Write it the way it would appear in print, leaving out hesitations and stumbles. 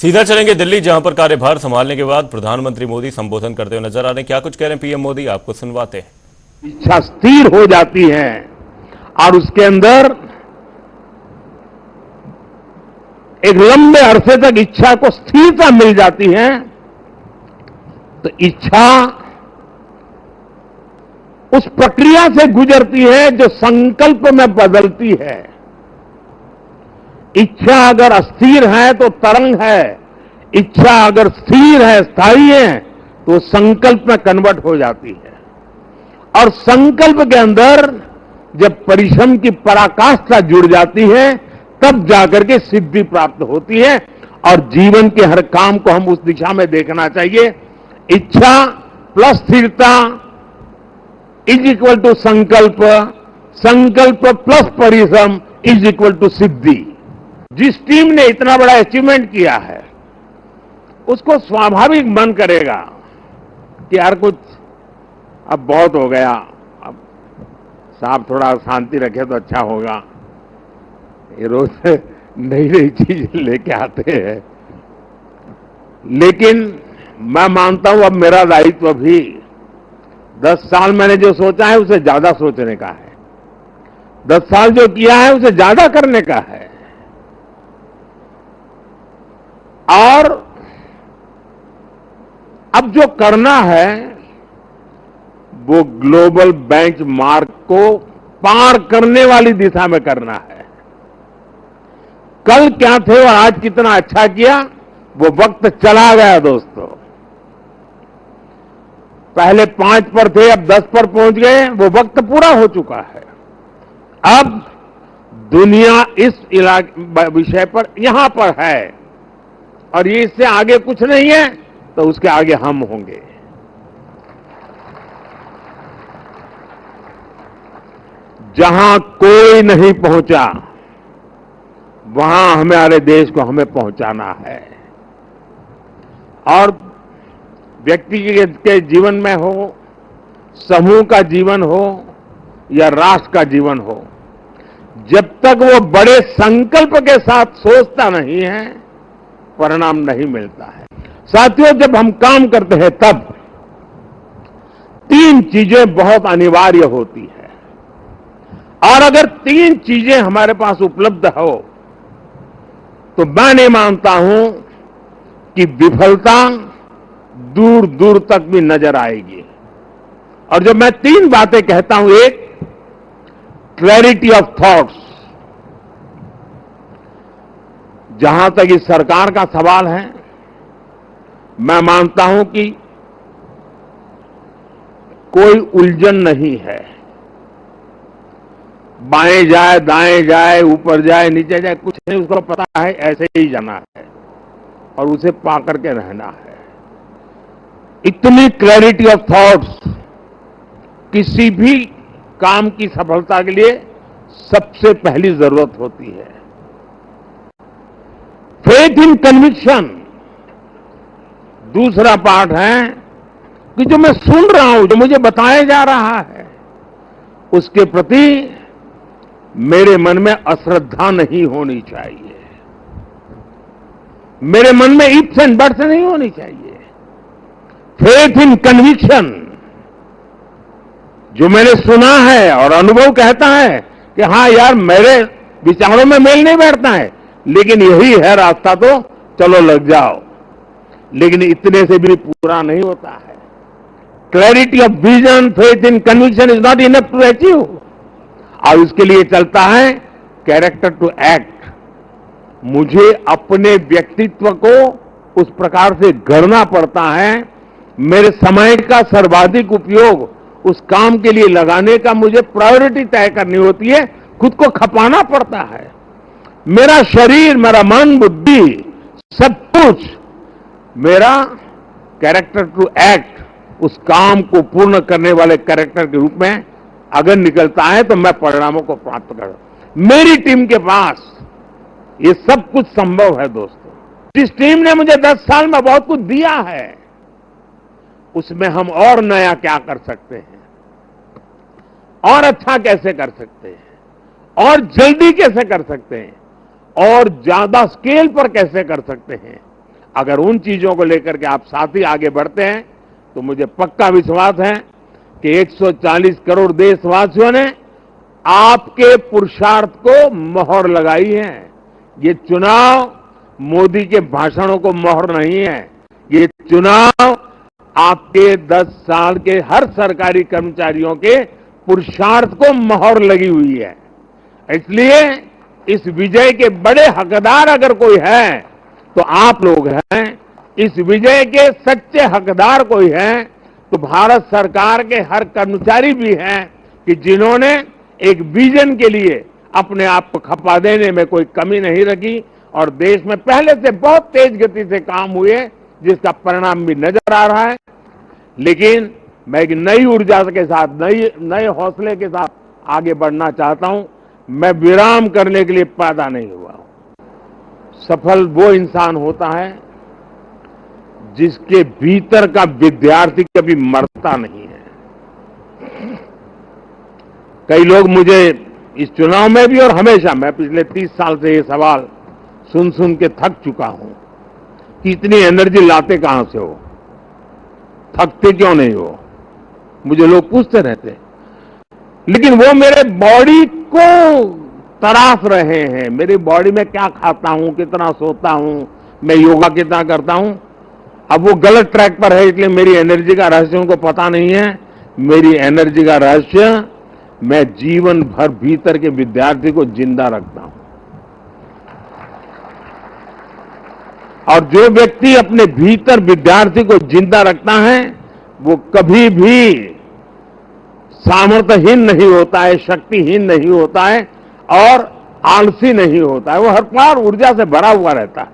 सीधा चलेंगे दिल्ली, जहां पर कार्यभार संभालने के बाद प्रधानमंत्री मोदी संबोधन करते हुए नजर आ रहे हैं। क्या कुछ कह रहे हैं पीएम मोदी, आपको सुनवाते हैं। इच्छा स्थिर हो जाती है और उसके अंदर एक लंबे अरसे तक इच्छा को स्थिरता मिल जाती है, तो इच्छा उस प्रक्रिया से गुजरती है जो संकल्प में बदलती है। इच्छा अगर अस्थिर है तो तरंग है, इच्छा अगर स्थिर है, स्थायी है, तो संकल्प में कन्वर्ट हो जाती है। और संकल्प के अंदर जब परिश्रम की पराकाष्ठा जुड़ जाती है, तब जाकर के सिद्धि प्राप्त होती है। और जीवन के हर काम को हम उस दिशा में देखना चाहिए। इच्छा प्लस स्थिरता इज इक्वल टू संकल्प, संकल्प प्लस परिश्रम इज इक्वल टू सिद्धि। जिस टीम ने इतना बड़ा अचीवमेंट किया है, उसको स्वाभाविक मन करेगा कि यार कुछ अब बहुत हो गया, अब साहब थोड़ा शांति रखे तो अच्छा होगा। ये रोज नई नई चीज लेके आते हैं, लेकिन मैं मानता हूं अब मेरा दायित्व भी 10 साल मैंने जो सोचा है उसे ज्यादा सोचने का है, 10 साल जो किया है उसे ज्यादा करने का है। और अब जो करना है वो ग्लोबल बेंचमार्क को पार करने वाली दिशा में करना है। कल क्या थे और आज कितना अच्छा किया, वो वक्त चला गया दोस्तों। पहले 5 पर थे, अब 10 पर पहुंच गए, वो वक्त पूरा हो चुका है। अब दुनिया इस विषय पर यहां पर है और ये इससे आगे कुछ नहीं है, तो उसके आगे हम होंगे। जहां कोई नहीं पहुंचा, वहां हमारे देश को हमें पहुंचाना है। और व्यक्ति के जीवन में हो, समूह का जीवन हो या राष्ट्र का जीवन हो, जब तक वो बड़े संकल्प के साथ सोचता नहीं है, परिणाम नहीं मिलता है। साथियों, जब हम काम करते हैं तब 3 चीजें बहुत अनिवार्य होती है। और अगर 3 चीजें हमारे पास उपलब्ध हो, तो मैं नहीं मानता हूं कि विफलता दूर दूर तक भी नजर आएगी। और जब मैं 3 बातें कहता हूं, एक क्लैरिटी ऑफ थॉट्स। जहां तक इस सरकार का सवाल है, मैं मानता हूं कि कोई उलझन नहीं है। बाएं जाए, दाएं जाए, ऊपर जाए, नीचे जाए, कुछ नहीं, उसको पता है ऐसे ही जाना है और उसे पा करके रहना है। इतनी क्लैरिटी ऑफ थॉट्स किसी भी काम की सफलता के लिए सबसे पहली जरूरत होती है। फेथ इन कन्विक्शन दूसरा पार्ट है कि जो मैं सुन रहा हूं, जो मुझे बताया जा रहा है, उसके प्रति मेरे मन में अश्रद्धा नहीं होनी चाहिए, मेरे मन में इफ्स एंड बट्स नहीं होनी चाहिए। फेथ इन कन्विक्शन, जो मैंने सुना है और अनुभव कहता है कि हाँ यार मेरे विचारों में मेल नहीं बैठता है, लेकिन यही है रास्ता, तो चलो लग जाओ। लेकिन इतने से भी पूरा नहीं होता है। Clarity of vision, faith in conviction is not enough to achieve. और इसके लिए चलता है कैरेक्टर टू एक्ट। मुझे अपने व्यक्तित्व को उस प्रकार से गढ़ना पड़ता है, मेरे समय का सर्वाधिक उपयोग उस काम के लिए लगाने का मुझे प्रायोरिटी तय करनी होती है, खुद को खपाना पड़ता है। मेरा शरीर, मेरा मन, बुद्धि, सब कुछ मेरा कैरेक्टर टू एक्ट, उस काम को पूर्ण करने वाले कैरेक्टर के रूप में अगर निकलता है, तो मैं परिणामों को प्राप्त करूं। मेरी टीम के पास ये सब कुछ संभव है दोस्तों। जिस टीम ने मुझे 10 साल में बहुत कुछ दिया है, उसमें हम और नया क्या कर सकते हैं, और अच्छा कैसे कर सकते हैं, और जल्दी कैसे कर सकते हैं, और ज्यादा स्केल पर कैसे कर सकते हैं, अगर उन चीजों को लेकर के आप साथ ही आगे बढ़ते हैं तो मुझे पक्का विश्वास है कि 140 करोड़ देशवासियों ने आपके पुरुषार्थ को मोहर लगाई है। ये चुनाव मोदी के भाषणों को मोहर नहीं है, ये चुनाव आपके 10 साल के हर सरकारी कर्मचारियों के पुरुषार्थ को मोहर लगी हुई है। इसलिए इस विजय के बड़े हकदार अगर कोई है तो आप लोग हैं। इस विजय के सच्चे हकदार कोई है तो भारत सरकार के हर कर्मचारी भी हैं कि जिन्होंने एक विजन के लिए अपने आप को खपा देने में कोई कमी नहीं रखी और देश में पहले से बहुत तेज गति से काम हुए जिसका परिणाम भी नजर आ रहा है। लेकिन मैं एक नई ऊर्जा के साथ नए हौसले के साथ आगे बढ़ना चाहता हूं। मैं विराम करने के लिए पैदा नहीं हुआ हूं। सफल वो इंसान होता है जिसके भीतर का विद्यार्थी कभी मरता नहीं है। कई लोग मुझे इस चुनाव में भी और हमेशा, मैं पिछले 30 साल से ये सवाल सुन सुन के थक चुका हूं कि इतनी एनर्जी लाते कहां से हो, थकते क्यों नहीं हो, मुझे लोग पूछते रहते। लेकिन वो मेरे बॉडी को तराश रहे हैं, मेरी बॉडी में क्या खाता हूं, कितना सोता हूं, मैं योगा कितना करता हूं। अब वो गलत ट्रैक पर है, इसलिए मेरी एनर्जी का रहस्य उनको पता नहीं है। मेरी एनर्जी का रहस्य मैं जीवन भर भीतर के विद्यार्थी को जिंदा रखता हूं। और जो व्यक्ति अपने भीतर विद्यार्थी को जिंदा रखता है वो कभी भी सामर्थ्यहीन नहीं होता है, शक्तिहीन नहीं होता है और आलसी नहीं होता है। वो हर बार ऊर्जा से भरा हुआ रहता है।